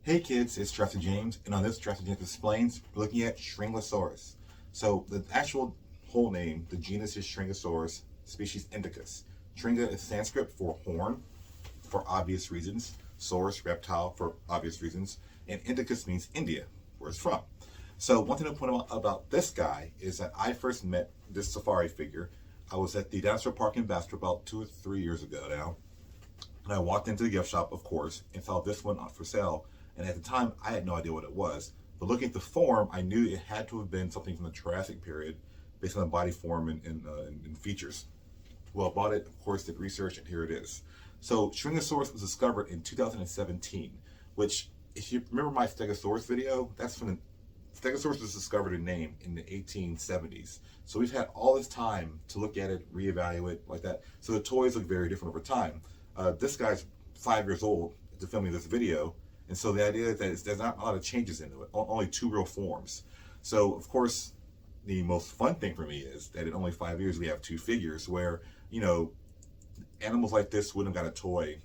Hey kids, it's Jurassic James, and on this Jurassic James Explains, we're looking at Shringasaurus. So the actual whole name, the genus is Shringasaurus, species Indicus. Shringa is Sanskrit for horn, for obvious reasons, saurus, reptile, for obvious reasons, and Indicus means India, where it's from. So one thing to point out about this guy is that I first met this safari figure. I was at the dinosaur park in Bastrop about 2 or 3 years ago now, and I walked into the gift shop, of course, and saw this one for sale. And at the time, I had no idea what it was. But looking at the form, I knew it had to have been something from the Triassic period based on the body form and features. Well, I bought it, of course, did research, and here it is. So Shringasaurus was discovered in 2017, which, if you remember my Stegosaurus video, that's when Stegosaurus was discovered and named in the 1870s. So we've had all this time to look at it, reevaluate, like that. So the toys look very different over time. This guy's 5 years old at the filming of this video, and so the idea is that there's not a lot of changes into it, only two real forms. So, of course, the most fun thing for me is that in only 5 years we have two figures where, animals like this wouldn't have got a toy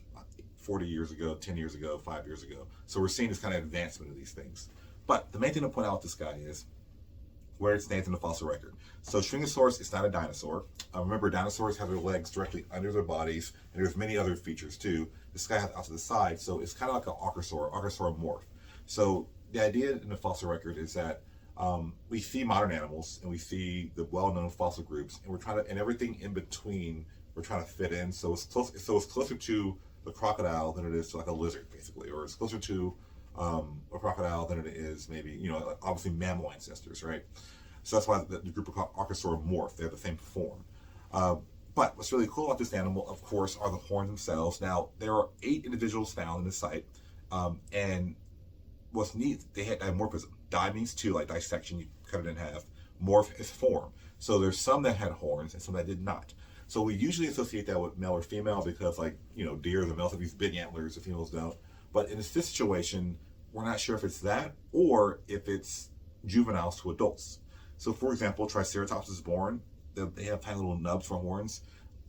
40 years ago, 10 years ago, 5 years ago. So we're seeing this kind of advancement of these things. But the main thing to point out with this guy is where it stands in the fossil record. So Shringasaurus is not a dinosaur. Remember, dinosaurs have their legs directly under their bodies, and there's many other features too. This guy has out to the side, so it's kind of like an Archosaurmorph. So the idea in the fossil record is that we see modern animals and we see the well-known fossil groups, and we're trying to, and everything in between, we're trying to fit in. So it's close. So it's closer to the crocodile than it is to like a lizard, basically, or it's closer to a crocodile than it is maybe, like obviously mammal ancestors, right? So that's why the group are called Archosaurmorph. They have the same form. But what's really cool about this animal, of course, are the horns themselves. Now, there are 8 individuals found in this site, and what's neat, they had dimorphism. Di means two, like dissection, you cut it in half. Morph is form. So there's some that had horns and some that did not. So we usually associate that with male or female because, like, deer, the males have these big antlers, the females don't. But in this situation, we're not sure if it's that or if it's juveniles to adults. So, for example, Triceratops is born. They have tiny little nubs for horns.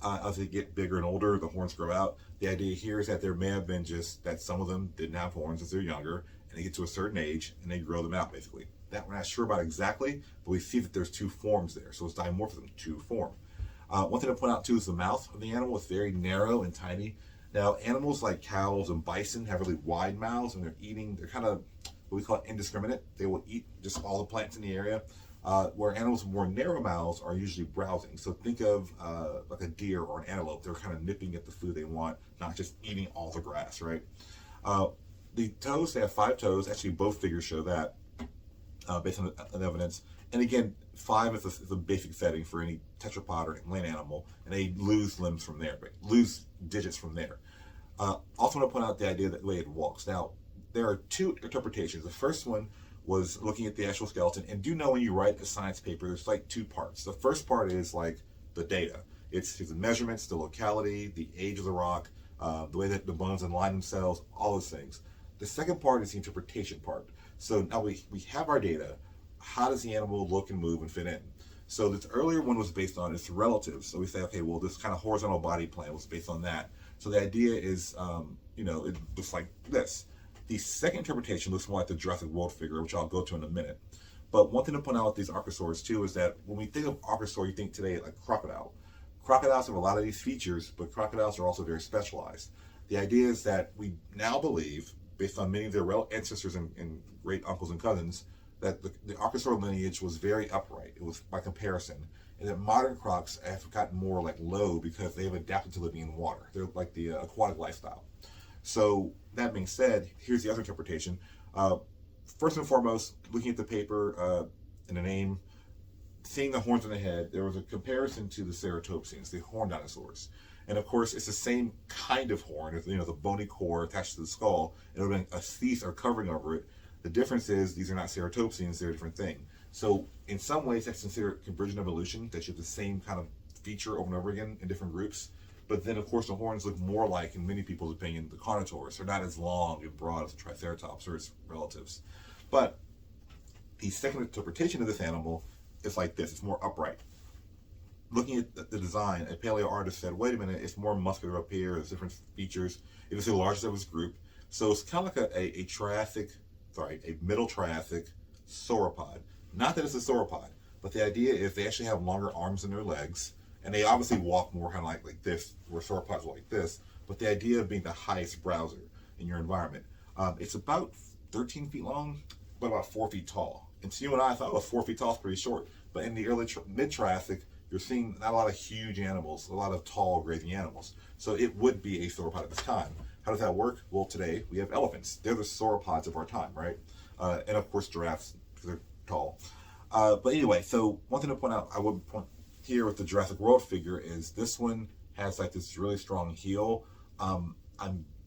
As they get bigger and older, the horns grow out. The idea here is that there may have been just that some of them didn't have horns as they're younger, and they get to a certain age, and they grow them out, basically. That we're not sure about exactly, but we see that there's two forms there. So it's dimorphism, two form. One thing to point out, too, is the mouth of the animal is very narrow and tiny. Now, animals like cows and bison have really wide mouths, and they're kind of what we call indiscriminate. They will eat just all the plants in the area. Where animals with more narrow mouths are usually browsing. So think of like a deer or an antelope. They're kind of nipping at the food they want, not just eating all the grass, right? The toes, they have 5 toes. Actually, both figures show that based on the evidence. And again, 5 is the basic setting for any tetrapod or land animal, and they lose limbs from there, but lose digits from there. Also want to point out the idea that the way it walks. Now, there are 2 interpretations. The first one was looking at the actual skeleton, and do know when you write a science paper, there's like 2 parts. The first part is like the data. It's the measurements, the locality, the age of the rock, the way that the bones align themselves, all those things. The second part is the interpretation part. So now we have our data. How does the animal look and move and fit in? So this earlier one was based on its relatives. So we say, okay, well, this kind of horizontal body plan was based on that. So the idea is, it looks like this. The second interpretation looks more like the Jurassic World figure, which I'll go to in a minute. But one thing to point out with these archosaurs too is that when we think of archosaur, you think today like crocodile. Crocodiles have a lot of these features, but crocodiles are also very specialized. The idea is that we now believe, based on many of their ancestors and great uncles and cousins, that the archosaur lineage was very upright. It was by comparison. And that modern crocs have gotten more like low because they've adapted to living in water. They're like the aquatic lifestyle. So that being said, here's the other interpretation. First and foremost, looking at the paper and the name, seeing the horns on the head, there was a comparison to the ceratopsians, the horned dinosaurs. And of course, it's the same kind of horn, the bony core attached to the skull, and it would have been a teeth or covering over it. The difference is these are not ceratopsians, they're a different thing. So in some ways, that's considered convergent evolution, that you have the same kind of feature over and over again in different groups. But then, of course, the horns look more like, in many people's opinion, the contours. They're not as long and broad as the Triceratops or its relatives. But the second interpretation of this animal is like this. It's more upright. Looking at the design, a paleo artist said, wait a minute, it's more muscular up here. There's different features. It was the largest of its group. So it's kind of like a Middle Triassic sauropod. Not that it's a sauropod, but the idea is they actually have longer arms than their legs, and they obviously walk more kind of like this, where sauropods are like this. But the idea of being the highest browser in your environment. It's about 13 feet long, but about 4 feet tall. And so you and I thought, oh, 4 feet tall is pretty short. But in the mid-Triassic, you're seeing not a lot of huge animals, a lot of tall grazing animals. So it would be a sauropod at this time. How does that work? Well, today we have elephants. They're the sauropods of our time, right? And of course giraffes, because they're tall. But anyway, so one thing to point out, I would point here with the Jurassic World figure is this one has like this really strong heel. I'm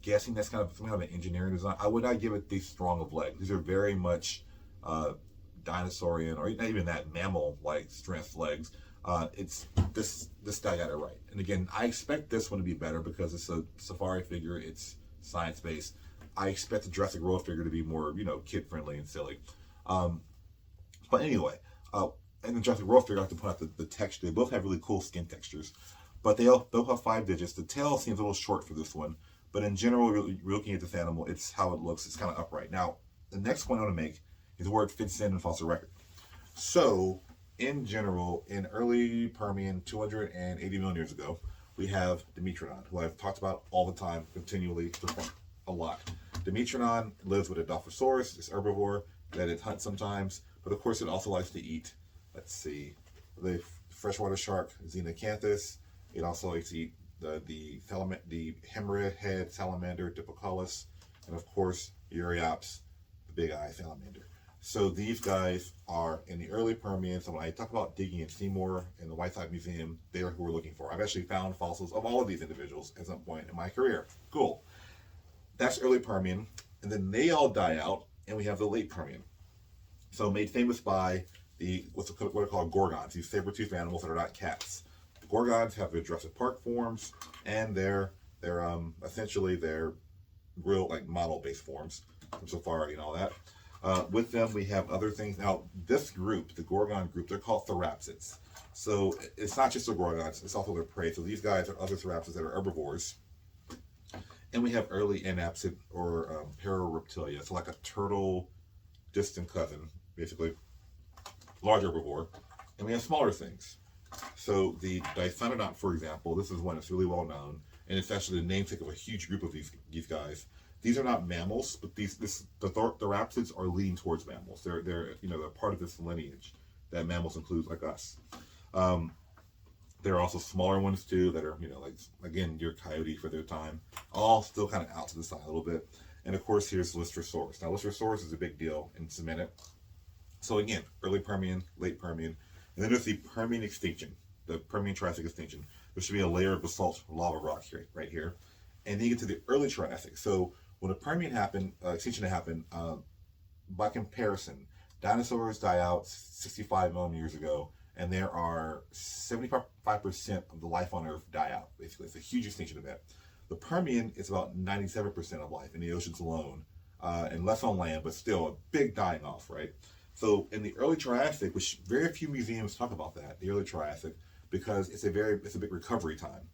guessing that's kind of some kind of an engineering design. I would not give it these strong of legs. These are very much dinosaurian, or not even that mammal-like strength legs. It's this guy got it right. And again, I expect this one to be better because it's a safari figure. It's science-based. I expect the Jurassic World figure to be more, kid-friendly and silly. But anyway, and the Jurassic World figure, I have to point out the texture. They both have really cool skin textures, but they both have 5 digits. The tail seems a little short for this one, but in general, we're looking at this animal. It's how it looks. It's kind of upright. Now, the next point I want to make is where it fits in fossil record. So, in general, in early Permian, 280 million years ago, we have Dimetrodon, who I've talked about all the time, continually, a lot. Dimetrodon lives with a Dilophosaurus, this herbivore that it hunts sometimes, but of course it also likes to eat, let's see, the freshwater shark, Xenocanthus. It also likes to eat the hammerhead salamander, Diplocalus, and of course Euryalps, the big eye salamander. So these guys are in the early Permian. So when I talk about digging in Seymour and the Whiteside Museum, they are who we're looking for. I've actually found fossils of all of these individuals at some point in my career. Cool. That's early Permian. And then they all die out, and we have the late Permian. So made famous by what are called gorgons, these saber-toothed animals that are not cats. The gorgons have their Jurassic Park forms, and they're essentially their real like model-based forms from safari and all that. With them, we have other things. Now, this group, the Gorgon group, they're called therapsids. So it's not just the Gorgons, it's also their prey. So these guys are other therapsids that are herbivores. And we have early anapsid or Parareptilia. So like a turtle distant cousin, basically, large herbivore. And we have smaller things. So the Dicynodont, for example, this is one that's really well known. And it's actually the namesake of a huge group of these guys. These are not mammals, but the therapsids are leaning towards mammals. They're part of this lineage that mammals include, like us. There are also smaller ones too that are like again your coyote for their time, all still kind of out to the side a little bit. And of course here's Lystrosaurus. Now Lystrosaurus is a big deal in just a minute. So again, early Permian, late Permian, and then there's the Permian extinction, the Permian Triassic extinction. There should be a layer of basalt lava rock here, right here, and then you get to the early Triassic. So when the Permian extinction happened, by comparison, dinosaurs die out 65 million years ago, and there are 75% of the life on Earth die out. Basically, it's a huge extinction event. The Permian is about 97% of life in the oceans alone, and less on land, but still a big dying off, right? So in the early Triassic, which very few museums talk about that, the early Triassic, because it's a big recovery time.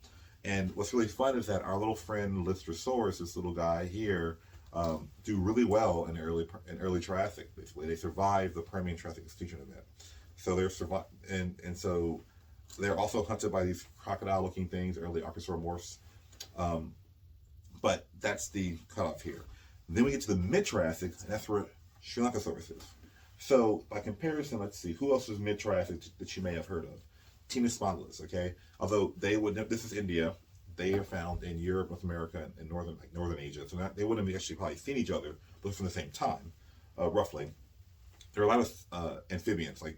And what's really fun is that our little friend Lystrosaurus, this little guy here, do really well in early Triassic. Basically, they survive the Permian Triassic extinction event. So and so they're also hunted by these crocodile-looking things, early Archosaurmorphs. But that's the cutoff here. Then we get to the mid-Triassic, and that's where Shringasaurus is. So by comparison, let's see, who else is mid-Triassic that you may have heard of? Tenospondylus, okay? Although this is India, they are found in Europe, North America, and northern Asia. So they wouldn't have actually probably seen each other, but from the same time, roughly. There are a lot of amphibians, like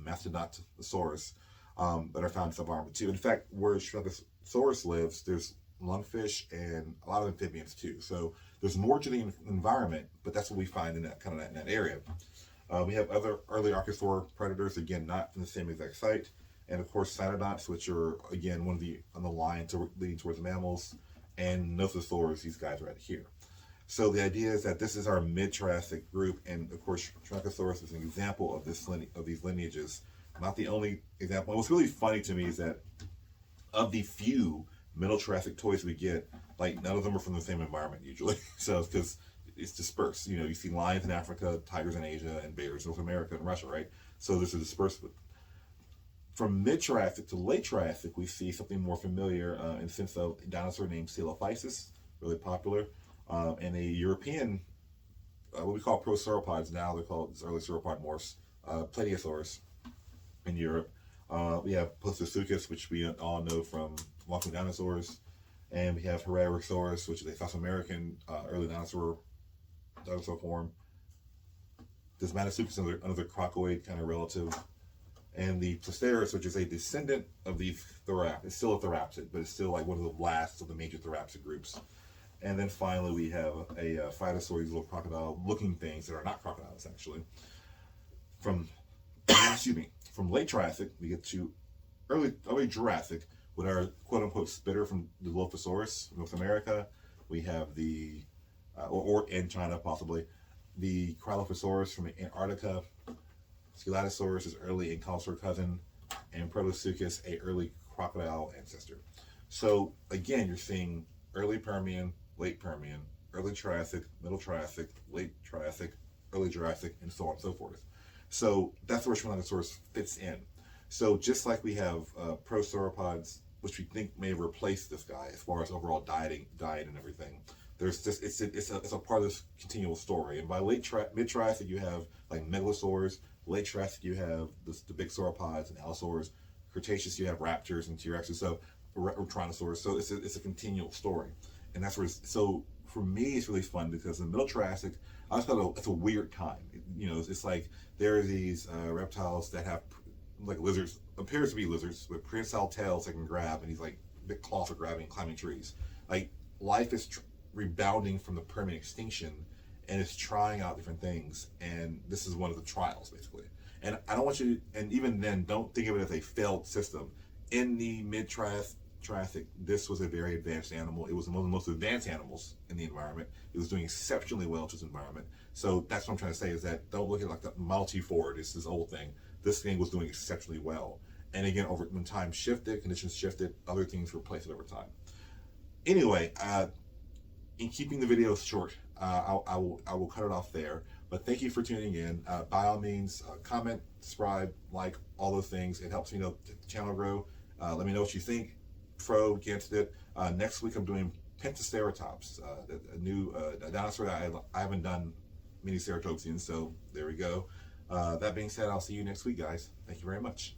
Mastodontosaurus, that are found in sub-Saharan too. In fact, where Shringasaurus lives, there's lungfish and a lot of amphibians too. So there's more to the environment, but that's what we find in that area. We have other early Archosaur predators, again, not from the same exact site. And of course, Cynodonts, which are, again, on the line leading towards mammals. And Nothosaurs, these guys right here. So the idea is that this is our mid-Triassic group. And of course, Shringasaurus is an example of these lineages. Not the only example. And what's really funny to me is that of the few Middle Triassic toys we get, like none of them are from the same environment usually. So because it's dispersed. You know, you see lions in Africa, tigers in Asia, and bears in North America and Russia, right? So there's a dispersed. From mid-Triassic to late Triassic, we see something more familiar in the sense of a dinosaur named Coelophysis, really popular, and a European, what we call prosauropods now, they're called early sauropod Plateosaurus in Europe. We have Plesiosaurus, which we all know from walking dinosaurs, and we have Herrerasaurus, which is a South American early dinosaur form. Desmatosuchus, another crocoid kind of relative. And the Plesiosaurus, which is a descendant of the Therapsid. It's still a Therapsid, but it's still like one of the last of the major Therapsid groups. And then finally, we have a Phytosaur, these little crocodile-looking things that are not crocodiles, actually. From from late Triassic, we get to early Jurassic with our quote-unquote spitter from the Dilophosaurus, North America. We have the, or in China possibly, the Cryolophosaurus from Antarctica. Scelidosaurus is early ankylosaur cousin, and Protosuchus, a early crocodile ancestor. So again, you're seeing early Permian, late Permian, early Triassic, middle Triassic, late Triassic, early Jurassic, and so on and so forth. So that's where Shringasaurus fits in. So just like we have prosauropods, which we think may have replaced this guy as far as overall diet and everything, there's just it's a part of this continual story. And by mid Triassic, you have like megalosaurs. Late Triassic, you have the big sauropods and allosaurs. Cretaceous, you have raptors and T-Rexes, so or Tyrannosaurus. So it's a continual story, and that's where. So for me, it's really fun because in Middle Triassic, I just thought it's a weird time. You know, it's like there are these reptiles that have like lizards, appears to be lizards with prehensile tails that can grab, and these like big claws for grabbing, climbing trees. Like life is rebounding from the Permian extinction, and it's trying out different things, and this is one of the trials basically. And I don't want you to, and even then, don't think of it as a failed system. In the mid-Triassic, this was a very advanced animal. It was one of the most advanced animals in the environment. It was doing exceptionally well to its environment. So that's what I'm trying to say, is that don't look at it like the Model T Ford, it's this old thing. This thing was doing exceptionally well. And again, when time shifted, conditions shifted, other things replaced it over time. Anyway, in keeping the video short, I will cut it off there. But thank you for tuning in. By all means, comment, subscribe, like, all those things. It helps me know the channel grow. Let me know what you think, pro, against it. Next week I'm doing Pentaceratops, a new dinosaur that I haven't done many ceratopsians, so there we go. That being said, I'll see you next week, guys. Thank you very much.